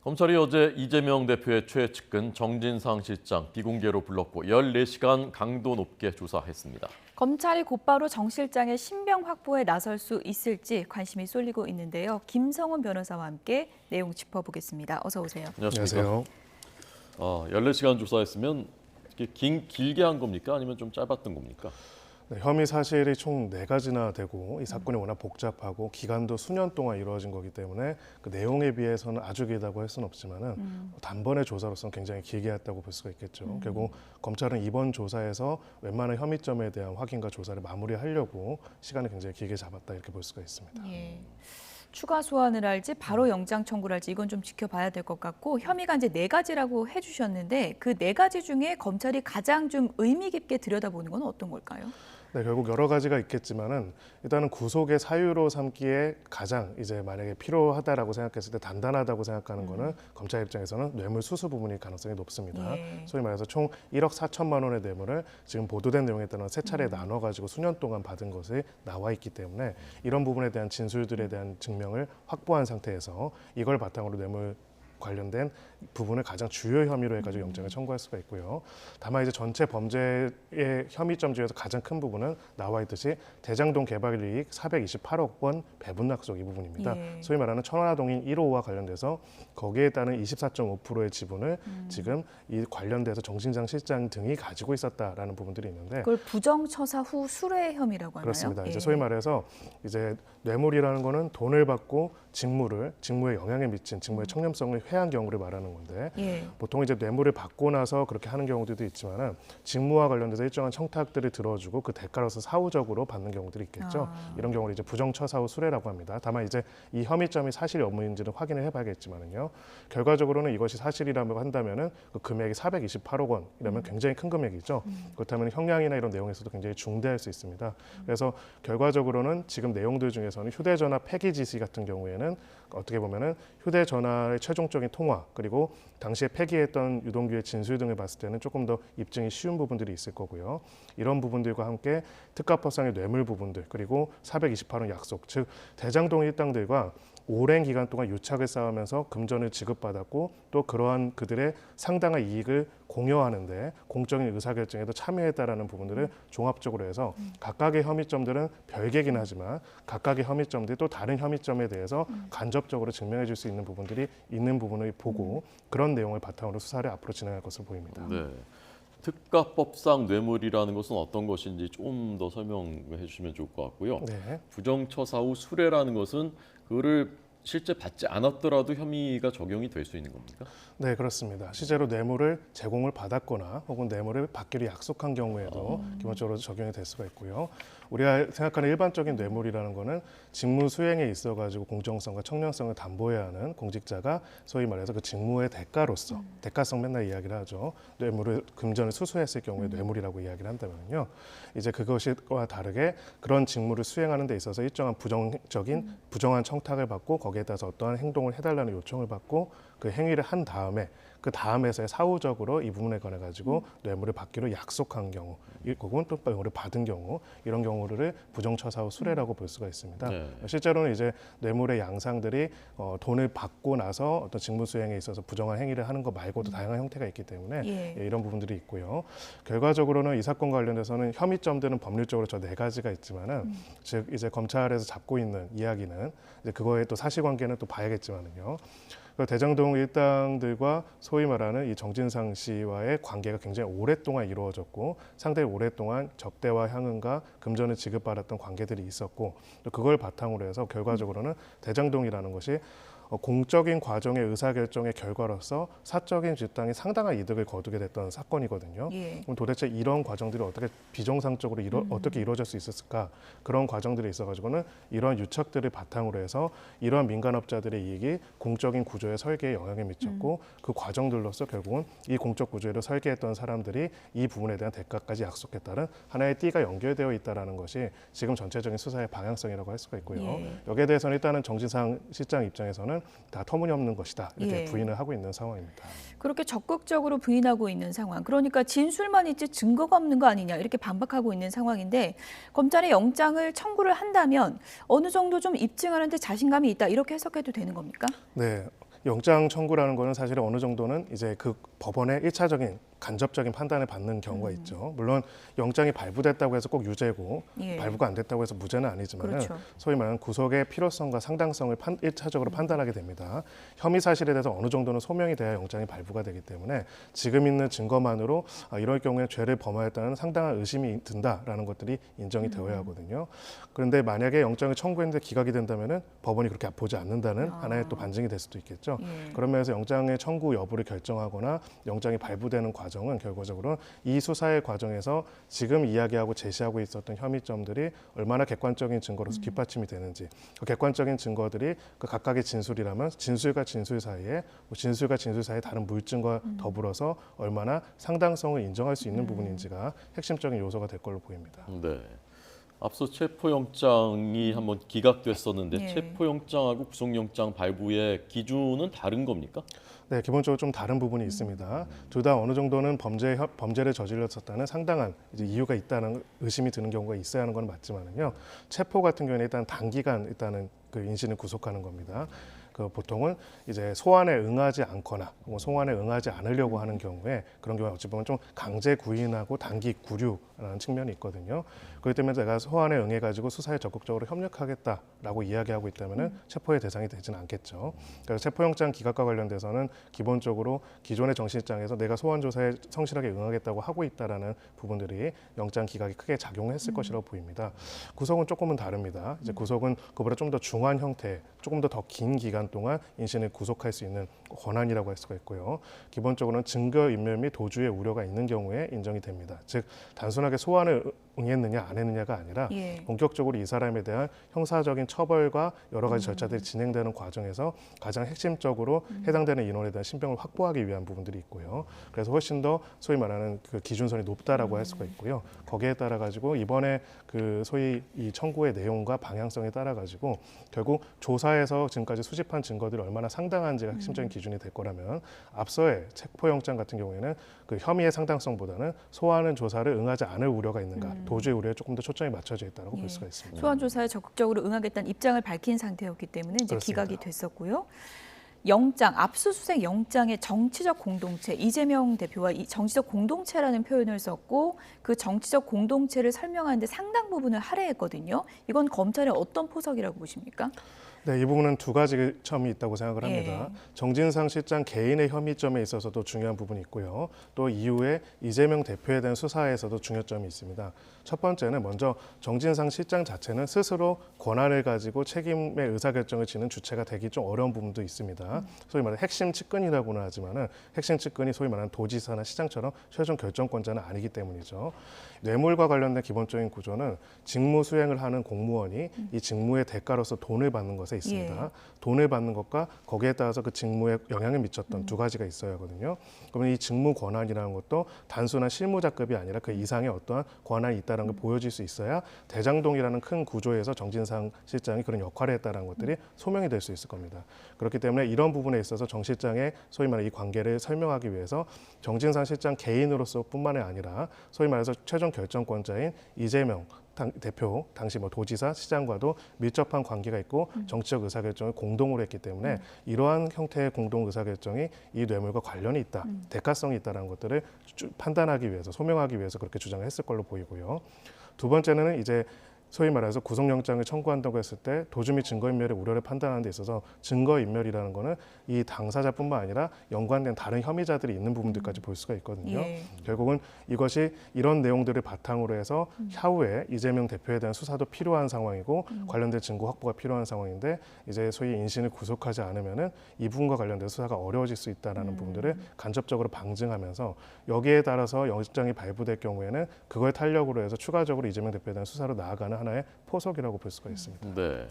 검찰이 어제 이재명 대표의 최측근 정진상 실장 비공개로 불렀고 14시간 강도 높게 조사했습니다. 검찰이 곧바로 정 실장의 신병 확보에 나설 수 있을지 관심이 쏠리고 있는데요. 김성훈 변호사와 함께 내용 짚어보겠습니다. 어서 오세요. 안녕하세요. 14시간 조사했으면 길게 한 겁니까? 아니면 좀 짧았던 겁니까? 네, 혐의 사실이 총 4가지나 되고 이 사건이 워낙 복잡하고 기간도 수년 동안 이루어진 거기 때문에 그 내용에 비해서는 아주 길다고 할 수는 없지만은 단번에 조사로서는 굉장히 길게 했다고 볼 수가 있겠죠. 결국 검찰은 이번 조사에서 웬만한 혐의점에 대한 확인과 조사를 마무리하려고 시간을 굉장히 길게 잡았다 이렇게 볼 수가 있습니다. 예. 추가 소환을 할지 바로 영장 청구를 할지 이건 좀 지켜봐야 될 것 같고 혐의가 이제 4가지라고 해주셨는데 그 4가지 중에 검찰이 가장 좀 의미 깊게 들여다보는 건 어떤 걸까요? 네, 결국 여러 가지가 있겠지만은 일단은 구속의 사유로 삼기에 가장 이제 만약에 필요하다라고 생각했을 때 단단하다고 생각하는 거는 검찰 입장에서는 뇌물 수수 부분일 가능성이 높습니다. 예. 소위 말해서 총 1억 4천만 원의 뇌물을 지금 보도된 내용에 따라 세 차례 나눠 가지고 수년 동안 받은 것이 나와 있기 때문에 이런 부분에 대한 진술들에 대한 증명을 확보한 상태에서 이걸 바탕으로 뇌물 관련된 부분을 가장 주요 혐의로 해가지고 영장을 청구할 수가 있고요. 다만 이제 전체 범죄의 혐의점 중에서 가장 큰 부분은 나와 있듯이 대장동 개발 이익 428억 원 배분 약속 이 부분입니다. 예. 소위 말하는 천안동인 1호와 관련돼서 거기에 따른 24.5%의 지분을 지금 이 관련돼서 정진상 실장 등이 가지고 있었다라는 부분들이 있는데 그걸 부정처사 후 수뢰 혐의라고 하나요? 그렇습니다. 예. 이제 소위 말해서 이제 뇌물이라는 거는 돈을 받고 직무에 영향을 미친 직무의 청렴성을 회한 경우를 말하는 건데 예. 보통 이제 뇌물을 받고 나서 그렇게 하는 경우들도 있지만은 직무와 관련돼서 일정한 청탁들을 들어주고 그 대가로서 사후적으로 받는 경우들이 있겠죠. 이런 경우를 이제 부정처사 후 수뢰라고 합니다. 다만 이제 이 혐의점이 사실이 없는지는 확인을 해봐야겠지만은요. 결과적으로는 이것이 사실이라고 한다면은 그 금액이 428억 원이라면 굉장히 큰 금액이죠. 그렇다면 형량이나 이런 내용에서도 굉장히 중대할 수 있습니다. 그래서 결과적으로는 지금 내용들 중에서는 휴대전화 폐기 지시 같은 경우에는 어떻게 보면은 휴대전화의 최종적인 통화 그리고 당시에 폐기했던 유동규의 진술 등을 봤을 때는 조금 더 입증이 쉬운 부분들이 있을 거고요. 이런 부분들과 함께 특가법상의 뇌물 부분들 그리고 428원 약속 즉 대장동 일당들과 오랜 기간 동안 유착을 쌓으면서 금전을 지급받았고 또 그러한 그들의 상당한 이익을 공여하는데 공적인 의사결정에도 참여했다라는 부분들을 종합적으로 해서 각각의 혐의점들은 별개긴 하지만 각각의 혐의점들이 또 다른 혐의점에 대해서 간접적으로 증명해 줄 수 있는 부분들이 있는 부분을 보고 그런 내용을 바탕으로 수사를 앞으로 진행할 것으로 보입니다. 네. 특가법상 뇌물이라는 것은 어떤 것인지 좀 더 설명해 주시면 좋을 것 같고요. 네. 부정처사 후 수뢰라는 것은 그거를 실제 받지 않았더라도 혐의가 적용이 될 수 있는 겁니까? 네, 그렇습니다. 실제로 뇌물을 제공을 받았거나 혹은 뇌물을 받기로 약속한 경우에도 기본적으로 적용이 될 수가 있고요. 우리가 생각하는 일반적인 뇌물이라는 거는 직무 수행에 있어가지고 공정성과 청렴성을 담보해야 하는 공직자가 소위 말해서 그 직무의 대가로서 대가성 맨날 이야기를 하죠. 뇌물을 금전을 수수했을 경우에 뇌물이라고 이야기를 한다면요. 이제 그것과 다르게 그런 직무를 수행하는 데 있어서 일정한 부정한 청탁을 받고 거기에 따라서 어떠한 행동을 해달라는 요청을 받고 그 행위를 한 다음에 그 다음에서의 사후적으로 이 부분에 관해 가지고 뇌물을 받기로 약속한 경우, 혹은 또 뇌물을 받은 경우 이런 경우를 부정처사 후 수뢰라고 볼 수가 있습니다. 네. 실제로는 이제 뇌물의 양상들이 돈을 받고 나서 어떤 직무 수행에 있어서 부정한 행위를 하는 것 말고도 다양한 형태가 있기 때문에 예. 이런 부분들이 있고요. 결과적으로는 이 사건과 관련돼서는 혐의점들은 법률적으로 저 4가지가 있지만은 즉 이제 검찰에서 잡고 있는 이야기는 이제 그거에 또 사실관계는 또 봐야겠지만은요. 대장동 일당들과 소위 말하는 이 정진상 씨와의 관계가 굉장히 오랫동안 이루어졌고 상당히 오랫동안 접대와 향응과 금전을 지급받았던 관계들이 있었고 또 그걸 바탕으로 해서 결과적으로는 대장동이라는 것이 공적인 과정의 의사결정의 결과로서 사적인 집단이 상당한 이득을 거두게 됐던 사건이거든요. 예. 그럼 도대체 이런 과정들이 어떻게 비정상적으로 어떻게 이루어질 수 있었을까? 그런 과정들이 있어가지고는 이러한 유착들을 바탕으로 해서 이러한 민간업자들의 이익이 공적인 구조의 설계에 영향을 미쳤고 그 과정들로서 결국은 이 공적 구조를 설계했던 사람들이 이 부분에 대한 대가까지 약속했다는 하나의 띠가 연결되어 있다는 것이 지금 전체적인 수사의 방향성이라고 할 수가 있고요. 예. 여기에 대해서는 일단은 정진상 실장 입장에서는 다 터무니없는 것이다 이렇게 예. 부인을 하고 있는 상황입니다. 그렇게 적극적으로 부인하고 있는 상황. 그러니까 진술만 있지 증거가 없는 거 아니냐 이렇게 반박하고 있는 상황인데 검찰이 영장을 청구를 한다면 어느 정도 좀 입증하는 데 자신감이 있다 이렇게 해석해도 되는 겁니까? 네. 영장 청구라는 거는 사실은 어느 정도는 이제 그 법원의 1차적인 간접적인 판단을 받는 경우가 있죠. 물론 영장이 발부됐다고 해서 꼭 유죄고 예. 발부가 안 됐다고 해서 무죄는 아니지만 그렇죠. 소위 말하는 구속의 필요성과 상당성을 1차적으로 판단하게 됩니다. 혐의 사실에 대해서 어느 정도는 소명이 돼야 영장이 발부가 되기 때문에 지금 있는 증거만으로 이럴 경우에 죄를 범하였다는 상당한 의심이 든다라는 것들이 인정이 되어야 하거든요. 그런데 만약에 영장을 청구했는데 기각이 된다면은 법원이 그렇게 보지 않는다는 하나의 또 반증이 될 수도 있겠죠. 예. 그런 면에서 영장의 청구 여부를 결정하거나 영장이 발부되는 과정은 결과적으로 이 수사의 과정에서 지금 이야기하고 제시하고 있었던 혐의점들이 얼마나 객관적인 증거로서 뒷받침이 되는지, 그 객관적인 증거들이 그 각각의 진술이라면 진술과 진술 사이에 진술과 진술 사이에 다른 물증과 더불어서 얼마나 상당성을 인정할 수 있는 부분인지가 핵심적인 요소가 될 걸로 보입니다. 네. 앞서 체포영장이 한번 기각됐었는데 예. 체포영장하고 구속영장 발부의 기준은 다른 겁니까? 네, 기본적으로 좀 다른 부분이 있습니다. 둘 다 어느 정도는 범죄를 저질렀었다는 상당한 이제 이유가 있다는 의심이 드는 경우가 있어야 하는 건 맞지만은요. 체포 같은 경우에는 일단 단기간 일단은 그 인신을 구속하는 겁니다. 그 보통은 이제 소환에 응하지 않거나 소환에 응하지 않으려고 하는 경우에 그런 경우에 어찌 보면 좀 강제 구인하고 단기 구류라는 측면이 있거든요. 그렇기 때문에 내가 소환에 응해가지고 수사에 적극적으로 협력하겠다라고 이야기하고 있다면은 체포의 대상이 되지는 않겠죠. 그래서 체포영장 기각과 관련돼서는 기본적으로 기존의 정신장에서 내가 소환 조사에 성실하게 응하겠다고 하고 있다라는 부분들이 영장 기각이 크게 작용했을 것이라고 보입니다. 구속은 조금은 다릅니다. 이제 구속은 그보다 좀 더 중한 형태, 조금 더 긴 기간 동안 인신을 구속할 수 있는 권한이라고 할 수가 있고요. 기본적으로는 증거인멸 및 도주의 우려가 있는 경우에 인정이 됩니다. 즉 단순하게 소환을 응했느냐 안 했느냐가 아니라 예. 본격적으로 이 사람에 대한 형사적인 처벌과 여러 가지 절차들이 진행되는 과정에서 가장 핵심적으로 해당되는 인원에 대한 신병을 확보하기 위한 부분들이 있고요. 그래서 훨씬 더 소위 말하는 그 기준선이 높다라고 할 수가 있고요. 거기에 따라 가지고 이번에 그 소위 이 청구의 내용과 방향성에 따라 가지고 결국 조사에서 지금까지 수집한 증거들이 얼마나 상당한지가 핵심적인 기준이 될 거라면 앞서의 체포영장 같은 경우에는 그 혐의의 상당성보다는 소환은 조사를 응하지 않을 우려가 있는가, 도주의 우려에 조금 더 초점이 맞춰져 있다고 예. 볼 수가 있습니다. 소환 조사에 적극적으로 응하겠다는 입장을 밝힌 상태였기 때문에 이제 그렇습니다. 기각이 됐었고요. 영장, 압수수색 영장의 정치적 공동체, 이재명 대표와 이 정치적 공동체라는 표현을 썼고 그 정치적 공동체를 설명하는데 상당 부분을 할애했거든요. 이건 검찰의 어떤 포석이라고 보십니까? 네, 이 부분은 두 가지 점이 있다고 생각을 합니다. 예. 정진상 실장 개인의 혐의점에 있어서도 중요한 부분이 있고요. 또 이후에 이재명 대표에 대한 수사에서도 중요점이 있습니다. 첫 번째는 먼저 정진상 실장 자체는 스스로 권한을 가지고 책임의 의사결정을 지는 주체가 되기 좀 어려운 부분도 있습니다. 소위 말하는 핵심 측근이라고는 하지만은 핵심 측근이 소위 말하는 도지사나 시장처럼 최종 결정권자는 아니기 때문이죠. 뇌물과 관련된 기본적인 구조는 직무 수행을 하는 공무원이 이 직무의 대가로서 돈을 받는 것에 있습니다. 예. 돈을 받는 것과 거기에 따라서 그 직무에 영향을 미쳤던 두 가지가 있어야 하거든요. 그러면 이 직무 권한이라는 것도 단순한 실무자급이 아니라 그 이상의 어떠한 권한이 있다는 걸 보여줄 수 있어야 대장동이라는 큰 구조에서 정진상 실장이 그런 역할을 했다는 것들이 소명이 될 수 있을 겁니다. 그렇기 때문에 이런 부분에 있어서 정 실장의 소위 말하는 이 관계를 설명하기 위해서 정진상 실장 개인으로서뿐만이 아니라 소위 말해서 최종 결정권자인 이재명 대표, 당시 뭐 도지사, 시장과도 밀접한 관계가 있고 정치적 의사결정을 공동으로 했기 때문에 이러한 형태의 공동 의사결정이 이 뇌물과 관련이 있다, 대가성이 있다는 것들을 판단하기 위해서, 소명하기 위해서 그렇게 주장을 했을 걸로 보이고요. 두 번째는 이제 소위 말해서 구속영장을 청구한다고 했을 때 도주 및 증거인멸의 우려를 판단하는 데 있어서 증거인멸이라는 거는 이 당사자뿐만 아니라 연관된 다른 혐의자들이 있는 부분들까지 볼 수가 있거든요. 예. 결국은 이것이 이런 내용들을 바탕으로 해서 향후에 이재명 대표에 대한 수사도 필요한 상황이고 관련된 증거 확보가 필요한 상황인데 이제 소위 인신을 구속하지 않으면은 이 부분과 관련된 수사가 어려워질 수 있다라는 부분들을 간접적으로 방증하면서 여기에 따라서 영장이 발부될 경우에는 그걸 탄력으로 해서 추가적으로 이재명 대표에 대한 수사로 나아가는 하나의 포석이라고 볼 수가 있습니다. 네.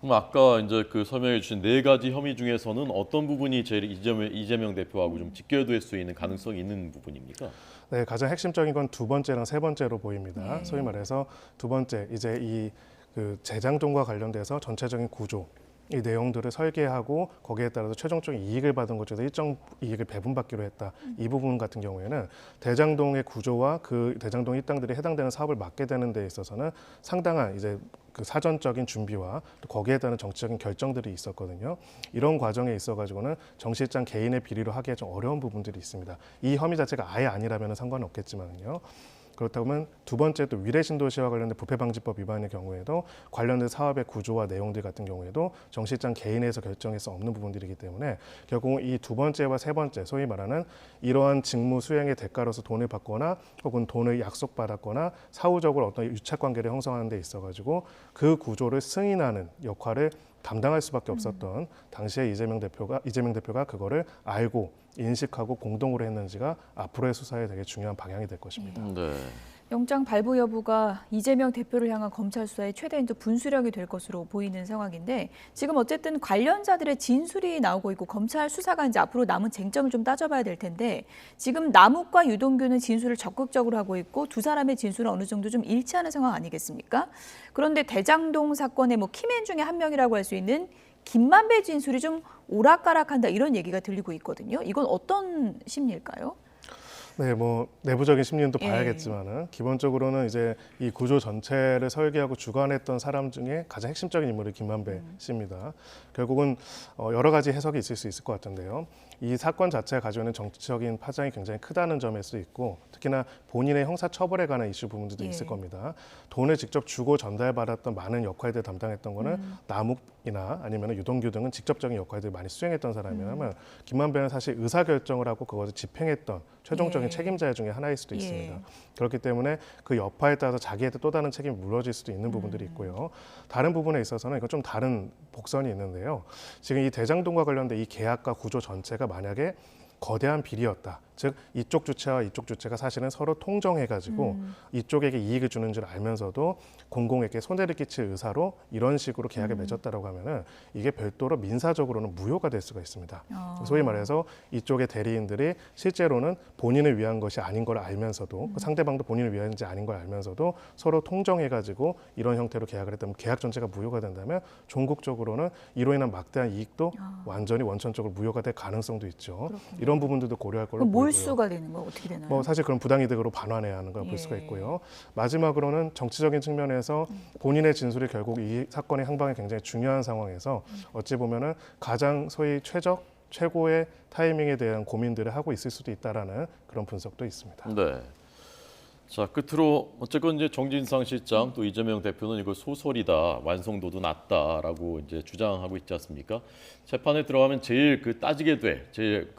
그럼 아까 이제 그 설명해 주신 네 가지 혐의 중에서는 어떤 부분이 제일 이재명 대표하고 좀 직결될 수 있는 가능성이 있는 부분입니까? 네, 가장 핵심적인 건 두 번째랑 세 번째로 보입니다. 네. 소위 말해서 두 번째 이제 이 그 재장동과 관련돼서 전체적인 구조 이 내용들을 설계하고 거기에 따라서 최종적인 이익을 받은 것 중에서 일정 이익을 배분받기로 했다. 이 부분 같은 경우에는 대장동의 구조와 그 대장동 일당들이 해당되는 사업을 맡게 되는 데 있어서는 상당한 이제 그 사전적인 준비와 또 거기에 따른 정치적인 결정들이 있었거든요. 이런 과정에 있어가지고는 정 실장 개인의 비리로 하기에 좀 어려운 부분들이 있습니다. 이 혐의 자체가 아예 아니라면 상관은 없겠지만요. 그렇다면 두 번째 또 위례 신도시와 관련된 부패방지법 위반의 경우에도 관련된 사업의 구조와 내용들 같은 경우에도 정 실장 개인에서 결정할 수 없는 부분들이기 때문에 결국 이 두 번째와 세 번째 소위 말하는 이러한 직무 수행의 대가로서 돈을 받거나 혹은 돈을 약속받았거나 사후적으로 어떤 유착관계를 형성하는 데 있어가지고 그 구조를 승인하는 역할을 담당할 수밖에 없었던 당시에 이재명 대표가 그거를 알고 인식하고 공동으로 했는지가 앞으로의 수사에 되게 중요한 방향이 될 것입니다. 네. 영장 발부 여부가 이재명 대표를 향한 검찰 수사의 최대한 분수령이 될 것으로 보이는 상황인데 지금 어쨌든 관련자들의 진술이 나오고 있고 검찰 수사가 이제 앞으로 남은 쟁점을 좀 따져봐야 될 텐데 지금 남욱과 유동규는 진술을 적극적으로 하고 있고 두 사람의 진술은 어느 정도 좀 일치하는 상황 아니겠습니까? 그런데 대장동 사건의 키맨 중에 한 명이라고 할 수 있는 김만배 진술이 좀 오락가락한다 이런 얘기가 들리고 있거든요. 이건 어떤 심리일까요? 네, 내부적인 심리는 또 봐야겠지만은 기본적으로는 이제 이 구조 전체를 설계하고 주관했던 사람 중에 가장 핵심적인 인물이 김만배 씨입니다. 결국은 여러 가지 해석이 있을 수 있을 것 같은데요. 이 사건 자체가 가지고 있는 정치적인 파장이 굉장히 크다는 점일 수 있고 특히나 본인의 형사 처벌에 관한 이슈 부분들도 있을 겁니다. 돈을 직접 주고 전달받았던 많은 역할들을 담당했던 거는 남욱이나 아니면 유동규 등은 직접적인 역할들을 많이 수행했던 사람이라면 김만배는 사실 의사결정을 하고 그것을 집행했던 최종적인 책임자 중에 하나일 수도 있습니다. 그렇기 때문에 그 여파에 따라서 자기한테 또 다른 책임이 물어질 수도 있는 부분들이 있고요. 다른 부분에 있어서는 이건 좀 다른 복선이 있는데요. 지금 이 대장동과 관련된 이 계약과 구조 전체가 만약에 거대한 비리였다. 즉 이쪽 주체와 이쪽 주체가 사실은 서로 통정해가지고 이쪽에게 이익을 주는 줄 알면서도 공공에게 손해를 끼칠 의사로 이런 식으로 계약을 맺었다라고 하면은 이게 별도로 민사적으로는 무효가 될 수가 있습니다. 소위 말해서 이쪽의 대리인들이 실제로는 본인을 위한 것이 아닌 걸 알면서도 그 상대방도 본인을 위한지 아닌 걸 알면서도 서로 통정해가지고 이런 형태로 계약을 했다면 계약 전체가 무효가 된다면 종국적으로는 이로 인한 막대한 이익도 완전히 원천적으로 무효가 될 가능성도 있죠. 그렇군요. 이런 부분들도 고려할 걸로 보이고요. 몰수가 되는 거 어떻게 되나요? 사실 그런 부당이득으로 반환해야 하는 걸 볼 수가 있고요. 마지막으로는 정치적인 측면에서 본인의 진술이 결국 이 사건의 항방에 굉장히 중요한 상황에서 어찌 보면은 가장 소위 최고의 타이밍에 대한 고민들을 하고 있을 수도 있다라는 그런 분석도 있습니다. 네. 자, 끝으로 어쨌건 이제 정진상 실장 또 이재명 대표는 이거 소설이다, 완성도도 낮다라고 이제 주장하고 있지 않습니까? 재판에 들어가면 제일 따지게 될, 제일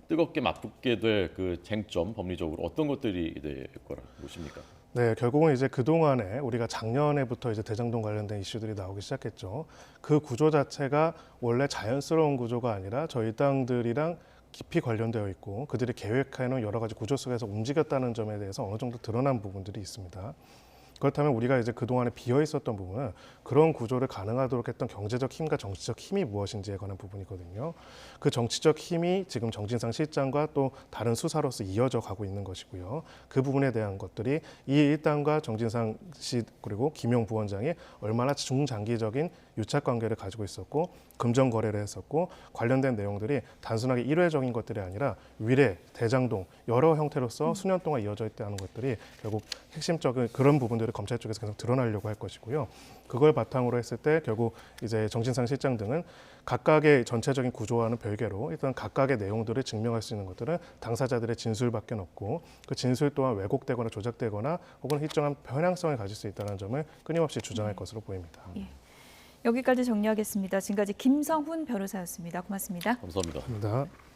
뜨겁게 맞붙게 될 그 쟁점 법리적으로 어떤 것들이 될 거라고 보십니까? 네, 결국은 이제 그동안에 우리가 작년에부터 이제 대장동 관련된 이슈들이 나오기 시작했죠. 그 구조 자체가 원래 자연스러운 구조가 아니라 저희 땅들이랑 깊이 관련되어 있고 그들이 계획해놓은 여러 가지 구조 속에서 움직였다는 점에 대해서 어느 정도 드러난 부분들이 있습니다. 그렇다면 우리가 이제 그동안에 비어 있었던 부분은 그런 구조를 가능하도록 했던 경제적 힘과 정치적 힘이 무엇인지에 관한 부분이거든요. 그 정치적 힘이 지금 정진상 실장과 또 다른 수사로서 이어져 가고 있는 것이고요. 그 부분에 대한 것들이 이 일당과 정진상 씨 그리고 김용 부원장이 얼마나 중장기적인 유착 관계를 가지고 있었고 금전 거래를 했었고 관련된 내용들이 단순하게 일회적인 것들이 아니라 위례, 대장동 여러 형태로서 수년 동안 이어져 있다는 것들이 결국 핵심적인 그런 부분들을 검찰 쪽에서 계속 드러나려고 할 것이고요. 그걸 바탕으로 했을 때 결국 이제 정진상 실장 등은 각각의 전체적인 구조와는 별개로 일단 각각의 내용들을 증명할 수 있는 것들은 당사자들의 진술밖에 없고 그 진술 또한 왜곡되거나 조작되거나 혹은 일정한 편향성을 가질 수 있다는 점을 끊임없이 주장할 것으로 보입니다. 여기까지 정리하겠습니다. 지금까지 김성훈 변호사였습니다. 고맙습니다. 감사합니다. 감사합니다.